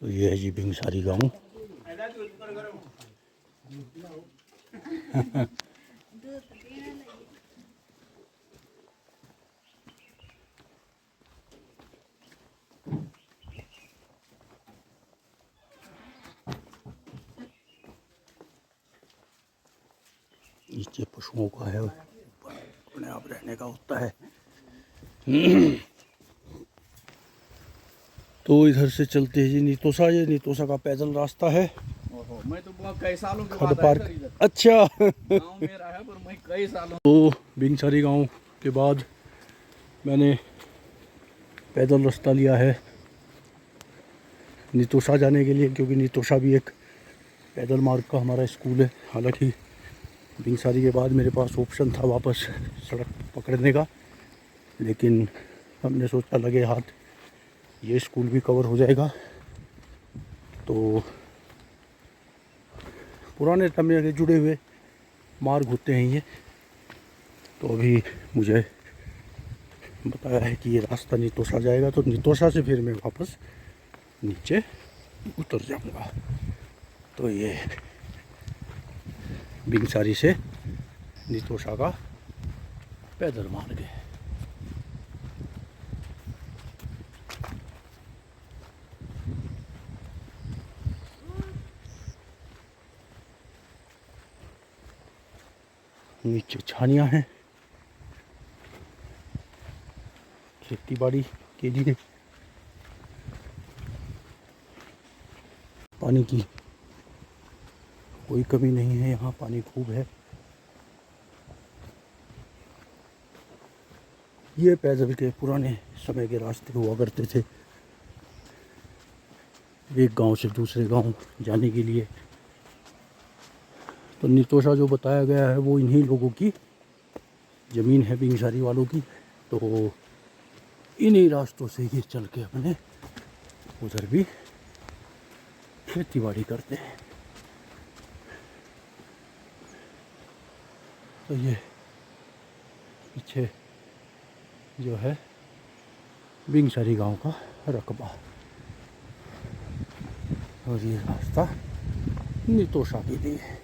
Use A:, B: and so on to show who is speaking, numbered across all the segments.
A: तो ये है जी बिंगसारी गांव। नीचे पशुओं का है, ऊपर अपने आप रहने का होता है। तो इधर से चलते हैं जी नीतोसा। ये नीतोसा का पैदल रास्ता है।
B: मैं तो कई सालों के
A: खड
B: बाद
A: पार्क।
B: आया सर इधर।
A: अच्छा।
B: गाँव मेरा है पर मैं कई सालों
A: तो बिंगसारी गांव के बाद मैंने पैदल रास्ता लिया है नीतोसा जाने के लिए, क्योंकि नीतोसा भी एक पैदल मार्ग का हमारा स्कूल है। हालांकि बिंगसारी के बाद मेरे पास ऑप्शन था वापस सड़क पकड़ने का, लेकिन हमने सोचा लगे हाथ ये स्कूल भी कवर हो जाएगा। तो पुराने समय के जुड़े हुए मार्ग होते हैं ये। तो अभी मुझे बताया है कि ये रास्ता नीतोसा जाएगा, तो नीतोसा से फिर मैं वापस नीचे उतर जाऊंगा। तो ये बिंगसारी से नीतोसा का पैदल मार्ग है। नीचे छानियाँ हैं खेती बाड़ी के लिए। पानी की कोई कमी नहीं है, यहाँ पानी खूब है। ये पैदल के पुराने समय के रास्ते हुआ करते थे, एक गांव से दूसरे गांव जाने के लिए। तो नीतोसा जो बताया गया है वो इन्हीं लोगों की ज़मीन है, बिंगसारी वालों की। तो इन्हीं रास्तों से ही चल के अपने उधर भी खेती बाड़ी करते हैं। तो ये पीछे जो है बिंगसारी गांव का रकबा, और ये रास्ता नीतोसा के लिए है।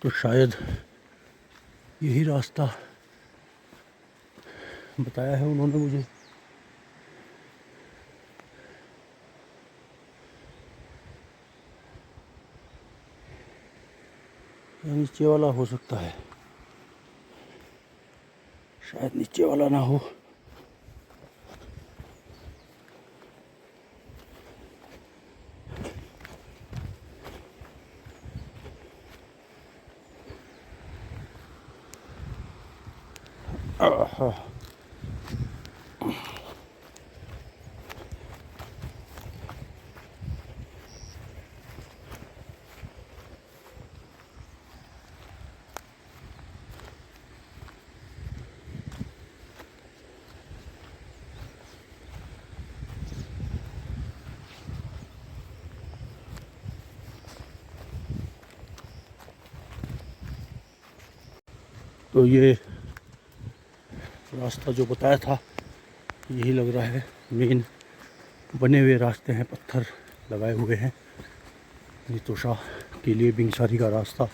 A: तो शायद यही रास्ता बताया है उन्होंने मुझे। या नीचे वाला हो सकता है, शायद नीचे वाला ना हो। तो ये रास्ता जो बताया था यही लग रहा है। मेन बने हुए रास्ते हैं, पत्थर लगाए हुए हैं नीतोसा के लिए बिंगसारी का रास्ता।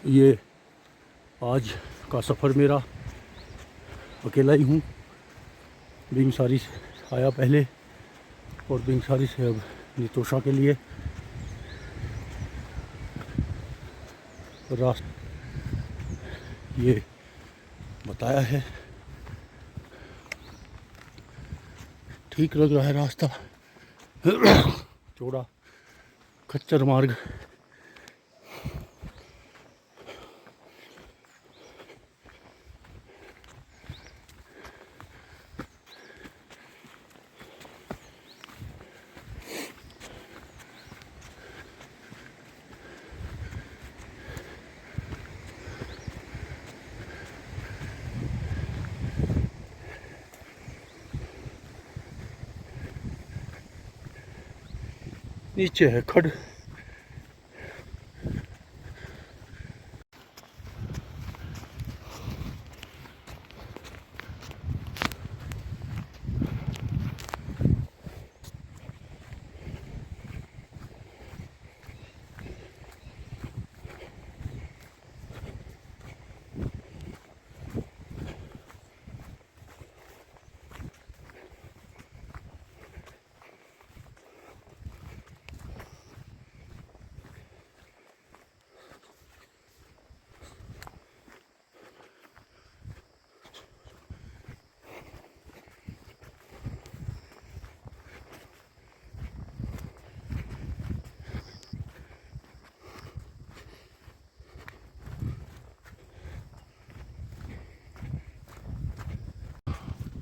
A: ये आज का सफ़र मेरा अकेला ही हूँ। बिंगसारी से आया पहले और बिंगसारी से अब नितोषा के लिए रास्ता ये बताया है। ठीक लग रहा है रास्ता। चौड़ा खच्चर मार्ग। नीचे है खड।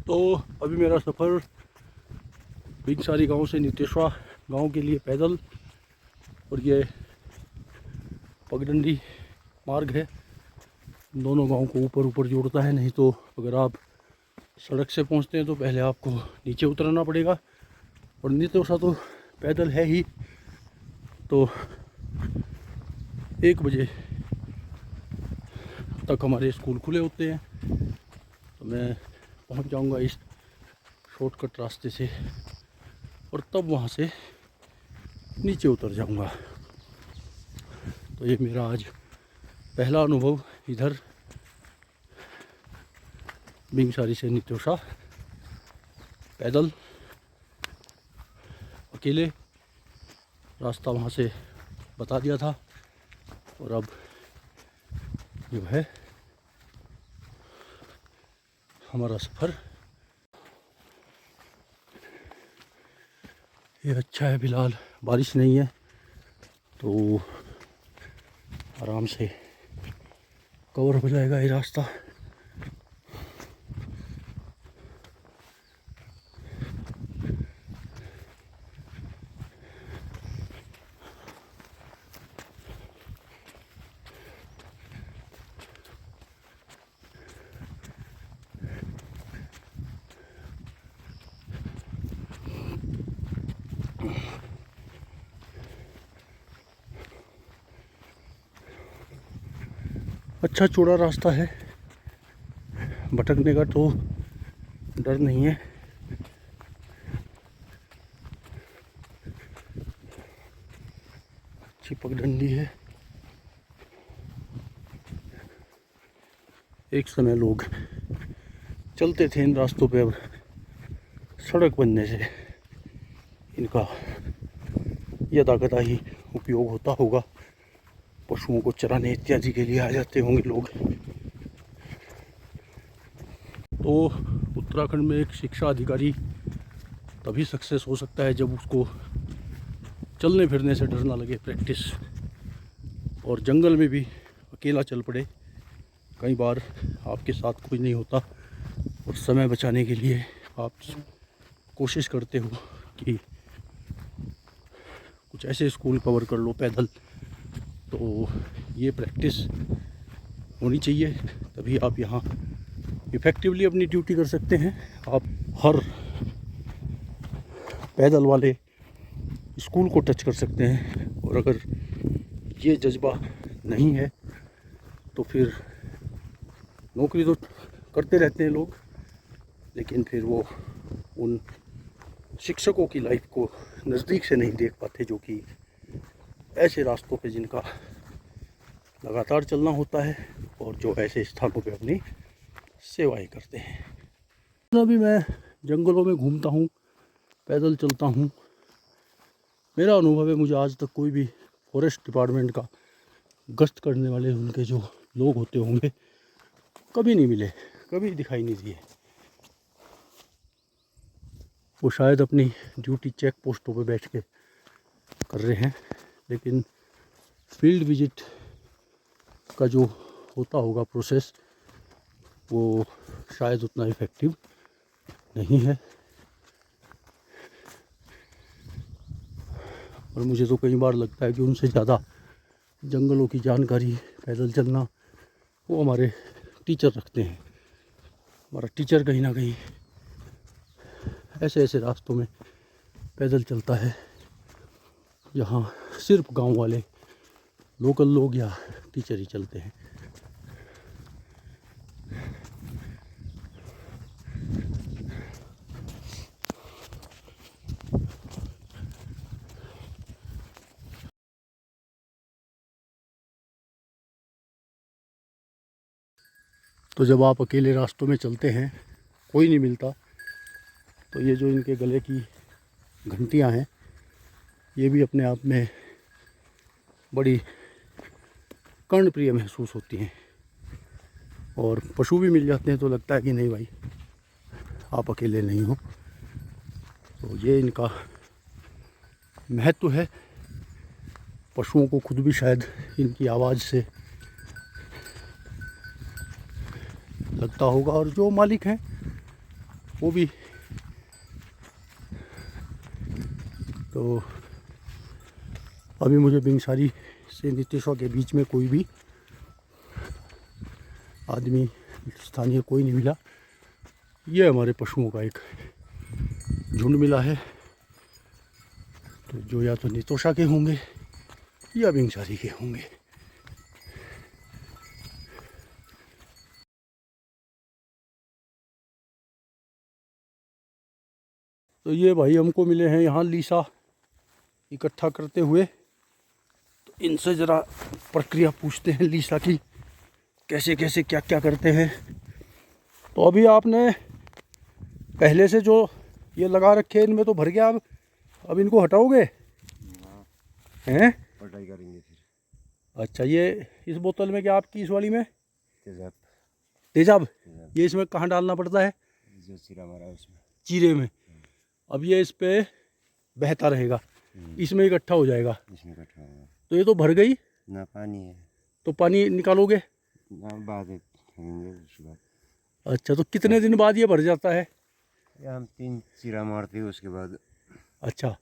A: तो अभी मेरा सफ़र बिंगसारी गांव से नितेश्वा गांव के लिए पैदल, और ये पगडंडी मार्ग है। दोनों गांव को ऊपर ऊपर जोड़ता है। नहीं तो अगर आप सड़क से पहुंचते हैं तो पहले आपको नीचे उतरना पड़ेगा, और नितेश्वा तो पैदल है ही। तो 1 बजे तक हमारे स्कूल खुले होते हैं, तो मैं पहुंच जाऊंगा इस शॉर्टकट रास्ते से, और तब वहां से नीचे उतर जाऊंगा। तो ये मेरा आज पहला अनुभव इधर बिंगसारी से नितोषा पैदल अकेले। रास्ता वहाँ से बता दिया था, और अब जो है हमारा सफ़र। ये अच्छा है, फिलहाल बारिश नहीं है तो आराम से कवर हो जाएगा ये रास्ता। अच्छा चौड़ा रास्ता है, भटकने का तो डर नहीं है। अच्छी पगडंडी है। एक समय लोग चलते थे इन रास्तों पे, अब सड़क बनने से इनका यदाकदा ही उपयोग होता होगा। पशुओं को चराने इत्यादि के लिए आ जाते होंगे लोग। तो उत्तराखंड में एक शिक्षा अधिकारी तभी सक्सेस हो सकता है जब उसको चलने फिरने से डर ना लगे, प्रैक्टिस। और जंगल में भी अकेला चल पड़े। कई बार आपके साथ कोई नहीं होता, और समय बचाने के लिए आप कोशिश करते हो कि कुछ ऐसे स्कूल कवर कर लो पैदल। तो ये प्रैक्टिस होनी चाहिए, तभी आप यहाँ इफ़ेक्टिवली अपनी ड्यूटी कर सकते हैं। आप हर पैदल वाले स्कूल को टच कर सकते हैं, और अगर ये जज्बा नहीं है तो फिर नौकरी तो करते रहते हैं लोग, लेकिन फिर वो उन शिक्षकों की लाइफ को नज़दीक से नहीं देख पाते जो कि ऐसे रास्तों पे जिनका लगातार चलना होता है और जो ऐसे स्थानों पे अपनी सेवाएं करते हैं। अभी मैं जंगलों में घूमता हूँ, पैदल चलता हूँ। मेरा अनुभव है, मुझे आज तक कोई भी फॉरेस्ट डिपार्टमेंट का गश्त करने वाले उनके जो लोग होते होंगे कभी नहीं मिले, कभी दिखाई नहीं दिए। वो शायद अपनी ड्यूटी चेक पोस्टों पे बैठ के कर रहे हैं, लेकिन फील्ड विजिट का जो होता होगा प्रोसेस वो शायद उतना इफ़ेक्टिव नहीं है। और मुझे तो कई बार लगता है कि उनसे ज़्यादा जंगलों की जानकारी पैदल चलना वो हमारे टीचर रखते हैं। हमारा टीचर कहीं ना कहीं ऐसे ऐसे रास्तों में पैदल चलता है जहाँ सिर्फ गांव वाले लोकल लोग या टीचर ही चलते हैं। तो जब आप अकेले रास्तों में चलते हैं, कोई नहीं मिलता, तो ये जो इनके गले की घंटियां हैं ये भी अपने आप में बड़ी कर्णप्रिय महसूस होती हैं। और पशु भी मिल जाते हैं तो लगता है कि नहीं भाई आप अकेले नहीं हो। तो ये इनका महत्व है। पशुओं को खुद भी शायद इनकी आवाज़ से लगता होगा, और जो मालिक हैं वो भी। तो अभी मुझे बिंगसारी से नीतेश्वर के बीच में कोई भी आदमी स्थानीय कोई नहीं मिला। ये हमारे पशुओं का एक झुंड मिला है, तो जो या तो नितोषा के होंगे या बिंगसारी के होंगे। तो ये भाई हमको मिले हैं यहाँ लीसा इकट्ठा करते हुए। तो इनसे ज़रा प्रक्रिया पूछते हैं लीसा की, कैसे कैसे क्या क्या करते हैं। तो अभी आपने पहले से जो ये लगा रखे हैं इनमें तो भर गया, अब इनको हटाओगे? हैं?
C: पढ़ाई करेंगे फिर।
A: अच्छा, ये इस बोतल में क्या आपकी, इस वाली में
C: तेजाब।
A: तेजाब? ये इसमें कहाँ डालना पड़ता है?
C: जो चीरा मारा उसमें,
A: चीरे में। अब ये इस पे बहता रहेगा, इसमें इकट्ठा हो जाएगा।
C: इसमें इकट्ठा होगा।
A: तो ये तो भर गई
C: ना पानी है,
A: तो पानी निकालोगे?
C: ना बाद में फेंकेंगे उसके बाद।
A: अच्छा, तो कितने दिन बाद ये भर जाता है?
C: या हम 3 चीरा मारते हैं उसके बाद
A: अच्छा,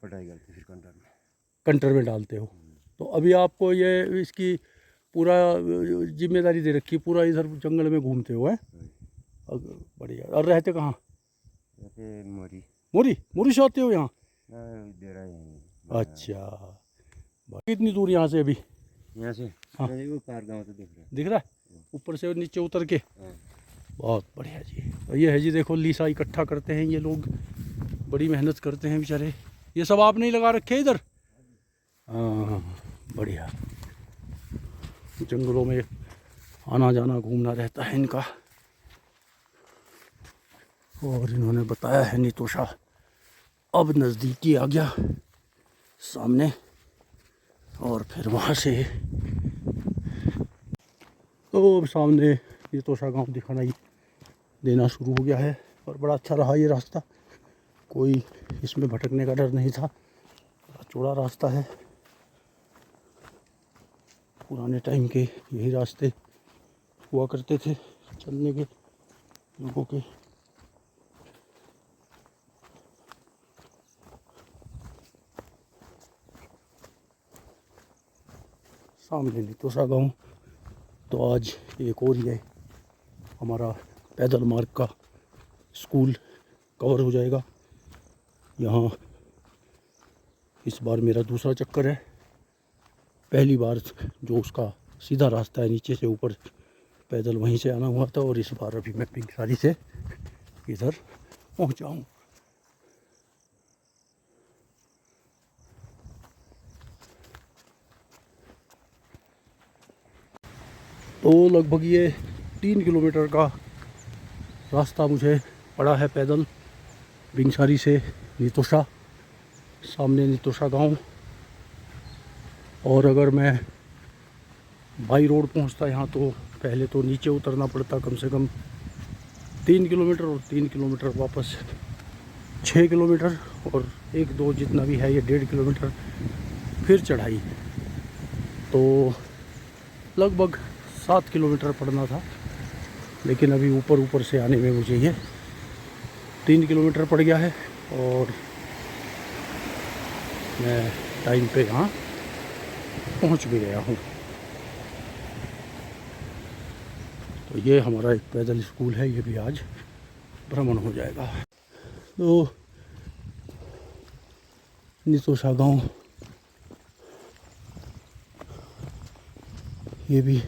C: पढ़ाई करते फिर कंटर में।
A: कंटर में डालते हो। तो अभी आपको ये इसकी पूरा जिम्मेदारी दे रखी, पूरा इधर जंगल में घूमते हो है? बढ़िया। और रहते कहाँ?
C: रहते मोरी।
A: मोरी? मोरी से आते हो यहाँ?
C: दे रहा है।
A: अच्छा, कितनी दूर यहाँ से अभी?
C: यहाँ से
A: हाँ।
C: वो पार गाँव तो दिख रहा है।
A: दिख रहा है ऊपर से नीचे उतर के?
C: हाँ।
A: बहुत बढ़िया जी। तो ये है जी, देखो लीसा इकट्ठा करते हैं ये लोग, बड़ी मेहनत करते हैं बेचारे। ये सब आपने ही लगा रखे इधर? हाँ, बढ़िया। जंगलों में आना जाना घूमना रहता है इनका। और इन्होंने बताया है नितोषा अब नज़दीकी आ गया सामने, और फिर वहाँ से तो अब सामने नितोषा गांव दिखाई देना शुरू हो गया है। और बड़ा अच्छा रहा ये रास्ता, कोई इसमें भटकने का डर नहीं था। बड़ा चौड़ा रास्ता है, पुराने टाइम के यही रास्ते हुआ करते थे चलने के लोगों के। सामने नितोषा गांव। तो आज एक और ही है हमारा पैदल मार्ग का स्कूल कवर हो जाएगा। यहाँ इस बार मेरा दूसरा चक्कर है। पहली बार जो उसका सीधा रास्ता है नीचे से ऊपर पैदल वहीं से आना हुआ था, और इस बार अभी मैं बिंगसारी से इधर पहुँचा हूँ। तो लगभग ये 3 किलोमीटर का रास्ता मुझे पड़ा है पैदल बिंगसारी से नितोषा। सामने नितोषा गांव। और अगर मैं बाई रोड पहुंचता यहाँ तो पहले तो नीचे उतरना पड़ता कम से कम 3 किलोमीटर, और 3 किलोमीटर वापस 6 किलोमीटर, और 1-2 जितना भी है ये 1.5 किलोमीटर फिर चढ़ाई। तो लगभग 7 किलोमीटर पड़ना था, लेकिन अभी ऊपर ऊपर से आने में मुझे ये 3 किलोमीटर पड़ गया है और मैं टाइम पे यहाँ पहुँच भी गया हूँ। तो ये हमारा एक पैदल स्कूल है, ये भी आज भ्रमण हो जाएगा। तो नितोषा गांव, ये भी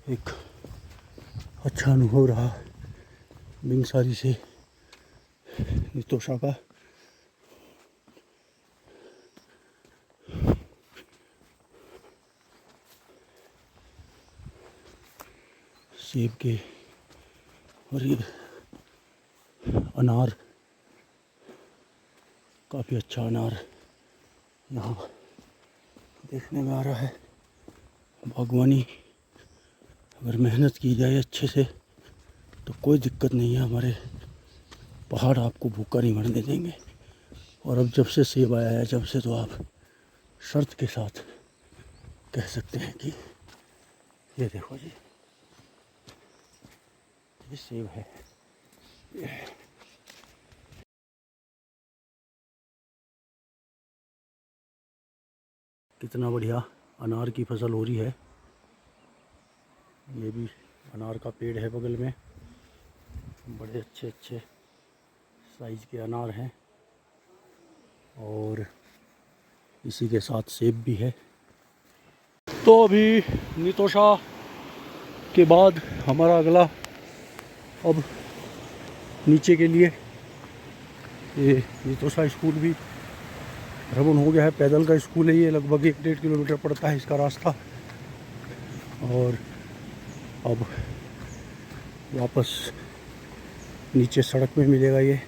A: एक अच्छा अनुभव रहा बिंगसारी से नितोषा का। सेब के और ये अनार, काफ़ी अच्छा अनार यहाँ देखने में आ रहा है। बागवानी अगर मेहनत की जाए अच्छे से तो कोई दिक्कत नहीं है, हमारे पहाड़ आपको भूखा नहीं मरने देंगे। और अब जब से सेब आया है, जब से, तो आप शर्त के साथ कह सकते हैं कि ये देखो जी, ये सेब है। कितना बढ़िया अनार की फसल हो रही है। ये भी अनार का पेड़ है बगल में, बड़े अच्छे अच्छे साइज के अनार हैं, और इसी के साथ सेब भी है। तो अभी नितोषा के बाद हमारा अगला अब नीचे के लिए ये नितोषा स्कूल भी भ्रमण हो गया है। पैदल का स्कूल है ये, लगभग 1-1.5 किलोमीटर पड़ता है इसका रास्ता। और अब वापस नीचे सड़क में मिलेगा ये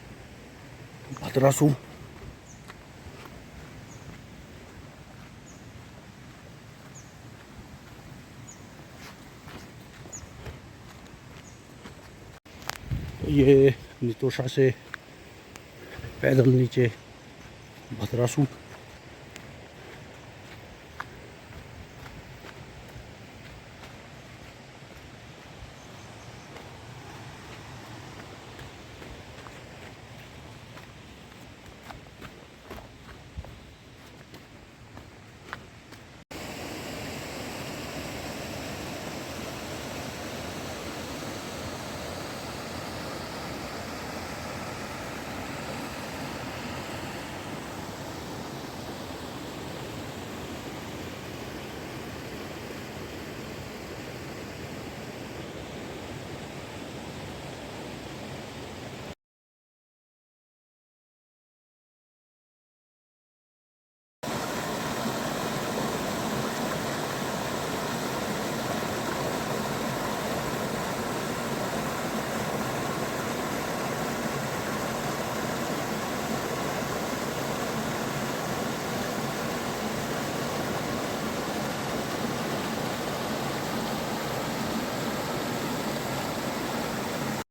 A: भद्रासू। ये नितोषा से पैदल नीचे भद्रासू